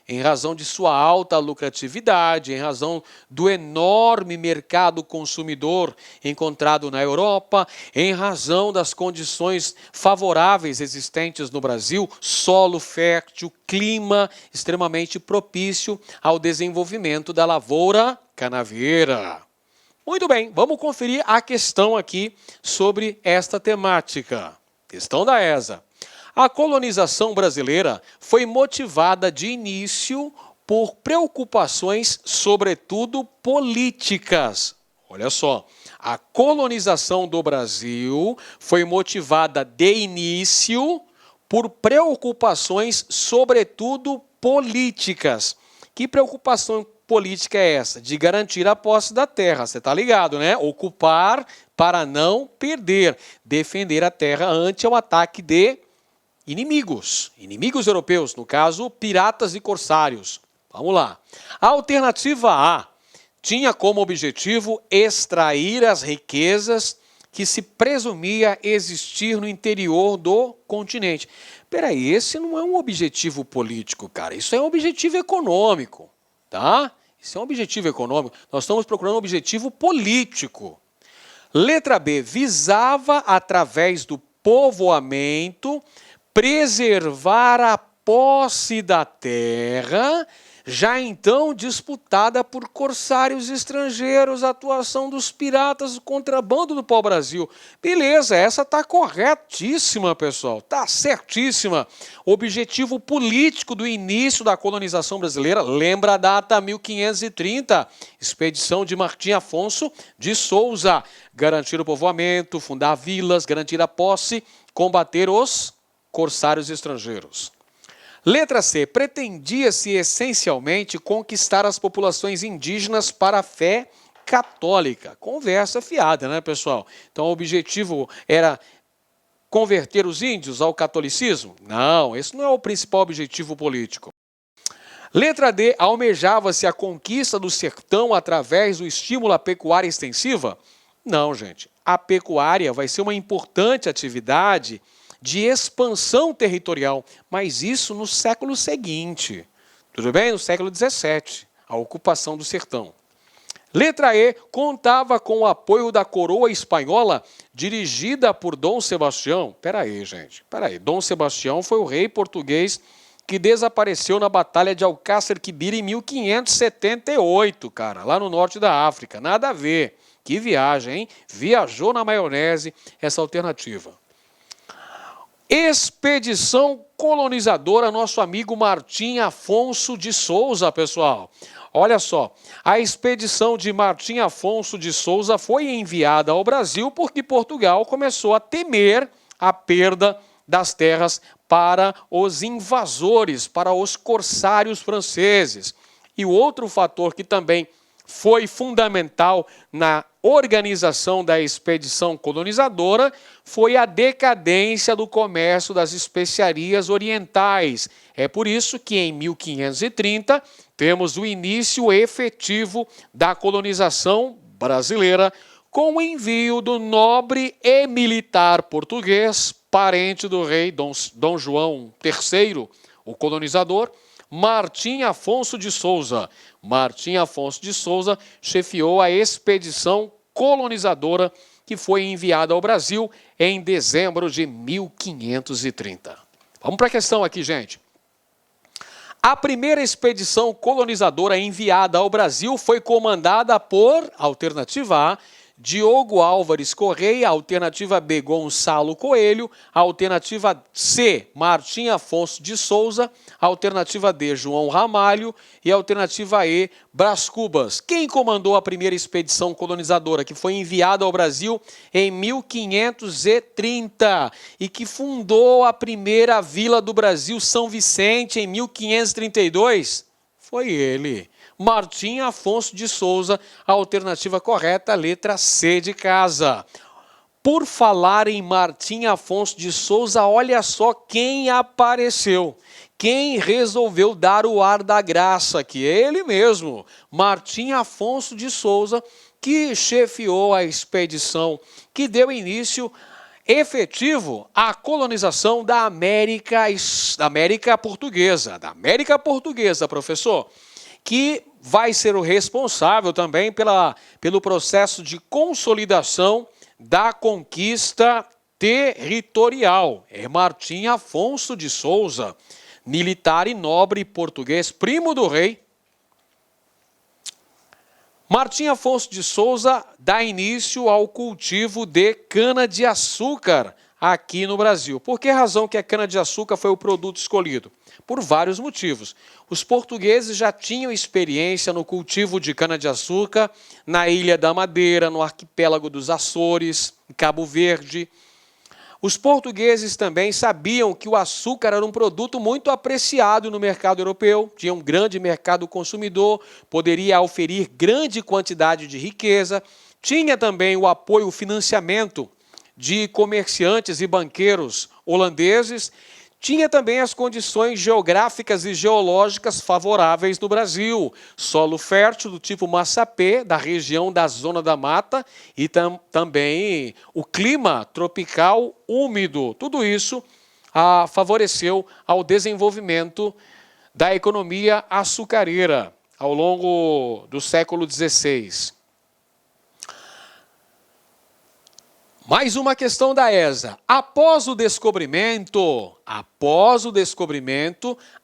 Em razão de sua alta lucratividade, em razão do enorme mercado consumidor encontrado na Europa, em razão das condições favoráveis existentes no Brasil, solo fértil, clima extremamente propício ao desenvolvimento da lavoura canavieira. Muito bem, vamos conferir a questão aqui sobre esta temática. Questão da ESA. A colonização brasileira foi motivada de início por preocupações, sobretudo políticas. Olha só, a colonização do Brasil foi motivada de início por preocupações, sobretudo políticas. Que preocupação política é essa? De garantir a posse da terra, você está ligado, né? Ocupar para não perder, defender a terra ante o ataque de inimigos europeus, no caso, piratas e corsários. Vamos lá. A alternativa A tinha como objetivo extrair as riquezas que se presumia existir no interior do continente. Peraí, esse não é um objetivo político, cara. Isso é um objetivo econômico, tá? Isso é um objetivo econômico. Nós estamos procurando um objetivo político. Letra B, visava, através do povoamento, preservar a posse da terra, já então disputada por corsários estrangeiros, a atuação dos piratas, o contrabando do pau-brasil. Beleza, essa está corretíssima, pessoal, está certíssima. Objetivo político do início da colonização brasileira, lembra a data 1530, expedição de Martim Afonso de Souza, garantir o povoamento, fundar vilas, garantir a posse, combater os corsários estrangeiros. Letra C. Pretendia-se essencialmente conquistar as populações indígenas para a fé católica. Conversa fiada, né, pessoal? Então, o objetivo era converter os índios ao catolicismo? Não, esse não é o principal objetivo político. Letra D. Almejava-se a conquista do sertão através do estímulo à pecuária extensiva? Não, gente. A pecuária vai ser uma importante atividade de expansão territorial, mas isso no século seguinte. Tudo bem? No século XVII, a ocupação do sertão. Letra E, contava com o apoio da coroa espanhola, dirigida por Dom Sebastião. Peraí, gente, peraí. Dom Sebastião foi o rei português que desapareceu na Batalha de Alcácer Quibir em 1578, cara, lá no norte da África. Nada a ver. Que viagem, hein? Viajou na maionese essa alternativa. Expedição colonizadora, nosso amigo Martim Afonso de Souza, pessoal. Olha só, a expedição de Martim Afonso de Souza foi enviada ao Brasil porque Portugal começou a temer a perda das terras para os invasores, para os corsários franceses. E o outro fator que também foi fundamental na organização da expedição colonizadora foi a decadência do comércio das especiarias orientais. É por isso que em 1530 temos o início efetivo da colonização brasileira com o envio do nobre e militar português, parente do rei Dom João III, o colonizador, Martim Afonso de Souza. Martim Afonso de Souza chefiou a expedição colonizadora que foi enviada ao Brasil em dezembro de 1530. Vamos para a questão aqui, gente. A primeira expedição colonizadora enviada ao Brasil foi comandada por, alternativa A, Diogo Álvares Correia, alternativa B, Gonçalo Coelho, alternativa C, Martim Afonso de Souza, alternativa D, João Ramalho e alternativa E, Brás Cubas. Quem comandou a primeira expedição colonizadora que foi enviada ao Brasil em 1530 e que fundou a primeira vila do Brasil, São Vicente, em 1532? Foi ele, Martim Afonso de Souza, a alternativa correta, letra C de casa. Por falar em Martim Afonso de Souza, olha só quem apareceu. Quem resolveu dar o ar da graça aqui? Ele mesmo, Martim Afonso de Souza, que chefiou a expedição que deu início efetivo à colonização da América Portuguesa. Da América Portuguesa, professor, que vai ser o responsável também pelo processo de consolidação da conquista territorial. É Martim Afonso de Souza, militar e nobre português, primo do rei. Martim Afonso de Souza dá início ao cultivo de cana-de-açúcar aqui no Brasil. Por que razão que a cana-de-açúcar foi o produto escolhido? Por vários motivos. Os portugueses já tinham experiência no cultivo de cana-de-açúcar na Ilha da Madeira, no arquipélago dos Açores, em Cabo Verde. Os portugueses também sabiam que o açúcar era um produto muito apreciado no mercado europeu, tinha um grande mercado consumidor, poderia oferir grande quantidade de riqueza, tinha também o apoio, o financiamento de comerciantes e banqueiros holandeses, tinha também as condições geográficas e geológicas favoráveis no Brasil. Solo fértil do tipo Massapê, da região da Zona da Mata, e também o clima tropical úmido. Tudo isso favoreceu ao desenvolvimento da economia açucareira. ao longo do século XVI. Mais uma questão da ESA. Após o descobrimento,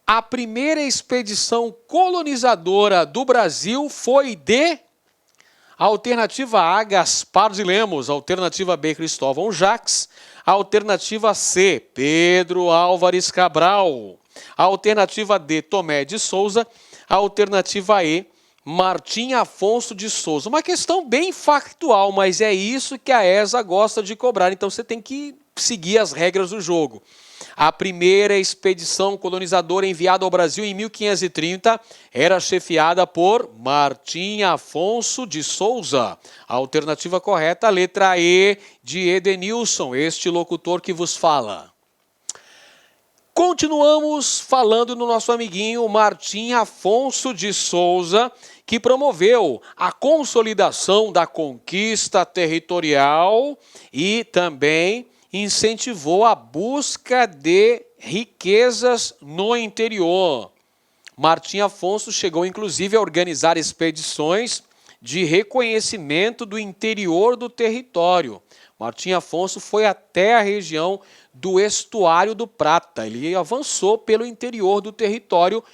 a primeira expedição colonizadora do Brasil foi de... Alternativa A, Gaspar de Lemos. Alternativa B, Cristóvão Jacques. Alternativa C, Pedro Álvares Cabral. Alternativa D, Tomé de Souza. Alternativa E, Martim Afonso de Souza. Uma questão bem factual, mas é isso que a ESA gosta de cobrar, então você tem que seguir as regras do jogo. A primeira expedição colonizadora enviada ao Brasil em 1530 era chefiada por Martim Afonso de Souza. A alternativa correta, a letra E, de Edenilson, este locutor que vos fala. Continuamos falando no nosso amiguinho Martim Afonso de Souza, que promoveu a consolidação da conquista territorial e também incentivou a busca de riquezas no interior. Martim Afonso chegou inclusive a organizar expedições de reconhecimento do interior do território. Martim Afonso foi até a região do Estuário do Prata. Ele avançou pelo interior do território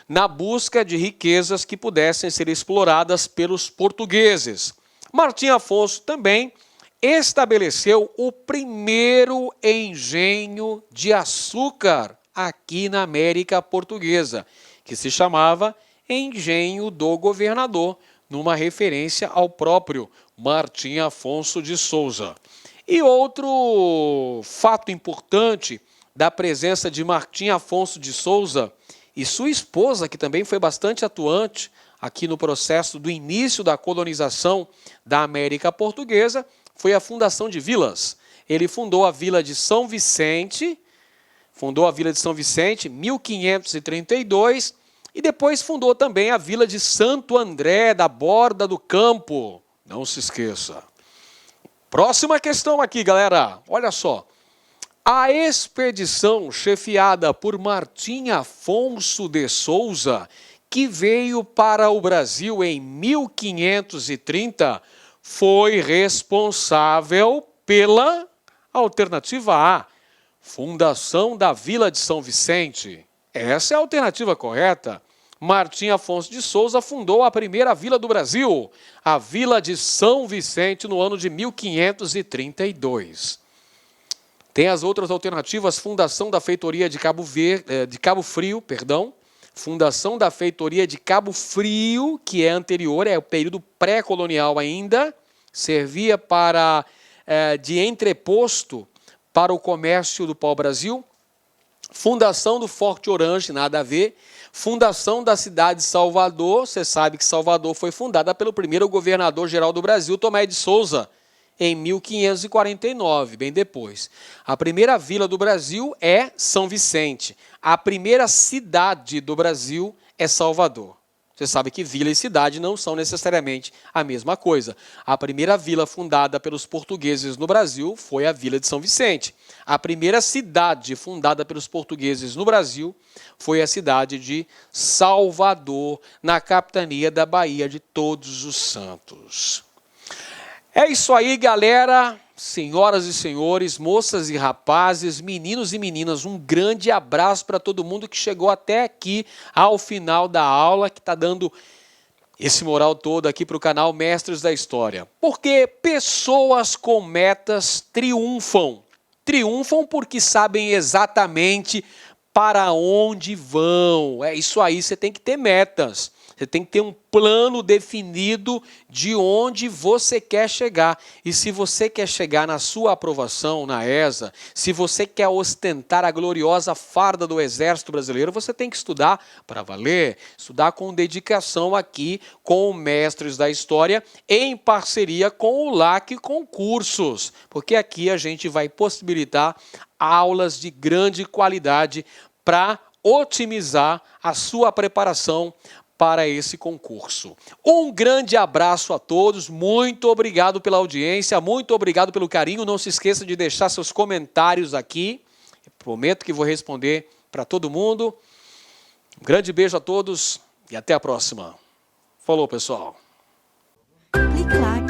na busca de riquezas que pudessem ser exploradas pelos portugueses. Martim Afonso também estabeleceu o primeiro engenho de açúcar aqui na América Portuguesa, que se chamava Engenho do Governador, numa referência ao próprio Martim Afonso de Souza. E outro fato importante da presença de Martim Afonso de Souza e sua esposa, que também foi bastante atuante aqui no processo do início da colonização da América Portuguesa, foi a fundação de vilas. Ele fundou a Vila de São Vicente, em 1532, e depois fundou também a Vila de Santo André, da Borda do Campo. Não se esqueça. Próxima questão aqui, galera. Olha só. A expedição chefiada por Martim Afonso de Souza, que veio para o Brasil em 1530, foi responsável pela alternativa A, fundação da Vila de São Vicente. Essa é a alternativa correta. Martim Afonso de Souza fundou a primeira vila do Brasil, a Vila de São Vicente, no ano de 1532. Tem as outras alternativas: fundação da feitoria de Cabo Frio, fundação da feitoria de Cabo Frio, que é anterior, é o período pré-colonial ainda, servia de entreposto para o comércio do pau-brasil. Fundação do Forte Orange, nada a ver. Fundação da cidade de Salvador, você sabe que Salvador foi fundada pelo primeiro governador-geral do Brasil, Tomé de Souza, em 1549, bem depois. A primeira vila do Brasil é São Vicente. A primeira cidade do Brasil é Salvador. Você sabe que vila e cidade não são necessariamente a mesma coisa. A primeira vila fundada pelos portugueses no Brasil foi a Vila de São Vicente. A primeira cidade fundada pelos portugueses no Brasil foi a cidade de Salvador, na capitania da Baía de Todos os Santos. É isso aí, galera. Senhoras e senhores, moças e rapazes, meninos e meninas, um grande abraço para todo mundo que chegou até aqui ao final da aula, que está dando esse moral todo aqui para o canal Mestres da História. Porque pessoas com metas triunfam. Triunfam porque sabem exatamente para onde vão. É isso aí, você tem que ter metas. Você tem que ter um plano definido de onde você quer chegar. E se você quer chegar na sua aprovação na ESA, se você quer ostentar a gloriosa farda do Exército Brasileiro, você tem que estudar para valer, estudar com dedicação aqui com Mestres da História, em parceria com o LAC Concursos, porque aqui a gente vai possibilitar aulas de grande qualidade para otimizar a sua preparação para esse concurso. Um grande abraço a todos, muito obrigado pela audiência, muito obrigado pelo carinho. Não se esqueça de deixar seus comentários aqui. Eu prometo que vou responder para todo mundo. Um grande beijo a todos e até a próxima. Falou, pessoal. Clique like.